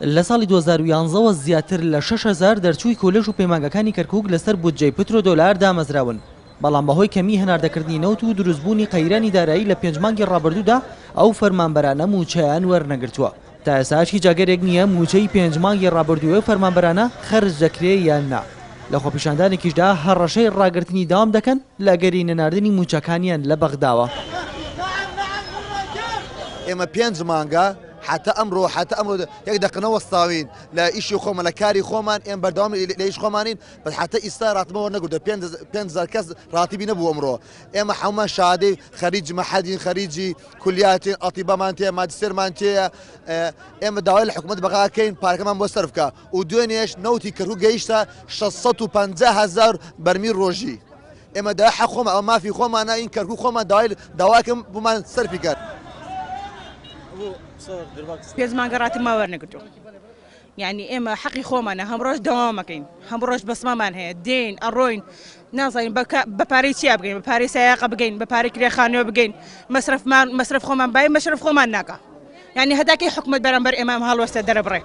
لە ساڵی 2011ەوە زیاتر لە 6,000 دەرچووی کۆلێژ و پەیمانگەکانی کەرکووک لەسەر بودجەی پترۆ دۆلار دامەزراون. بەڵام بەهۆی کەمی هەناردەکردنی نەوت و دروستبوونی قەیرانی دارایی لە 5 مانگی ڕابردوودا ئەو فەرمانبەرانە موچەیان وەرنەگرتووە. تا ئێستا هیچ جاگەرێک نییە موچەی 5 مانگی ڕابردووەی فەرمانبەرانە خەرج دەکرێت یان نا. لە خۆپیشاندانێکیشدا هەڕەشەی ڕاگررتنی داوام دەکەن لە گەری نەناردنی موچەکانیان لە بەغداوە. ئێمە 5 مانگە حتى أمره يقدر قنوة الصاوين لا إشي خوما لا كاري خومان إن بردوام ليش خومانين بس حتى إستار راتبه نقول بين زركز راتبين أبو أمره إما حوما شادي خريج محدين خريجي كليات أطباء مانتيا ماجستير مانتيا إما دعوة الحكومة بقى كين بارك ما مصرفك ودونيش نوتي كرو جيشتا 650,000 برميل روجي إما ده حق خوما أو ما في خوما أنا إن كرو خوما دواكم بما صرفك پێزمان گەڕاتی ماوەرنەگرتو یعنی ئێمە حەقی خۆمانە هەمڕۆژ دەوامەکەین هەمڕۆژ بەسمەمان هەیە دێین ئەڕۆین نازانین بە پارەی چیا بگەین بە پارەی سایاقە بگەین بە پارەی کرێخانەوە بگەین مەسرف خۆمان باین مەشرف خۆمان ناکە یعنی هەداکەی حکومەت بەرامبەر ئێمە هەڵوەستە دەرەبڕێ.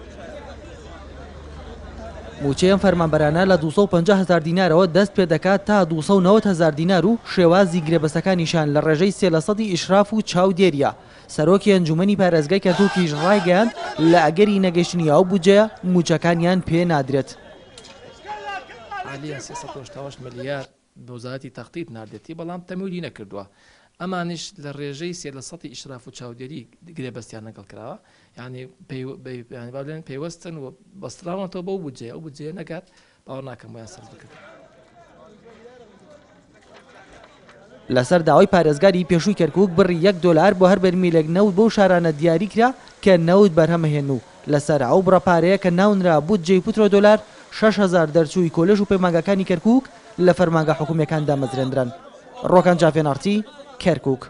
موچەیەم فەرمانبەرانە لە 250,000 دینارەوە دەست پێ دەکات تا 290,000 دینار و شێوازی گرێبەسەکانیشان لە ڕێژەی 3% ئیشراف و چاودێریە. سەرۆکی ئەنجومەنی پارێزگای کەرکووکیش ڕایگەیاند لە ئەگەری نەگەیشتنی ئەو بودجەیە موچەکانیان پێ نادرێت. عالیە 368 ملیار بە وزارەتی تەخطیط ناردێتی بەڵام تەمویلی نەکردووە. ئەمانش لە ڕێژەی 3% ئیشراف و چاودێری گرێبەستیان لەگەڵ کراوە یعنی باڵێن پێوەستن و بەستراونەوە بەو بودجەیە ئەو بودجەیە نەکات باوەڕ ناکەم بۆیان سەرف بکرد. لەسەر داوای پارێزگاری پێشووی کەرکووک بڕی $1 بۆ هەر بەرمیلێک نەوت بەو شارانە دیاری کرا کە نەوت بەرهەمەهێن و لەسەر ئەو بڕەپارەیە کە ناونرا بودجەی پترۆ دۆلار 6,000 دەرچووی کۆلێژ و پەیمانگەکانی کەرکووک لە فەرمانگە حکوومیەکان دامەزرێنران. ڕۆکان جافێنارتی کەرکووک.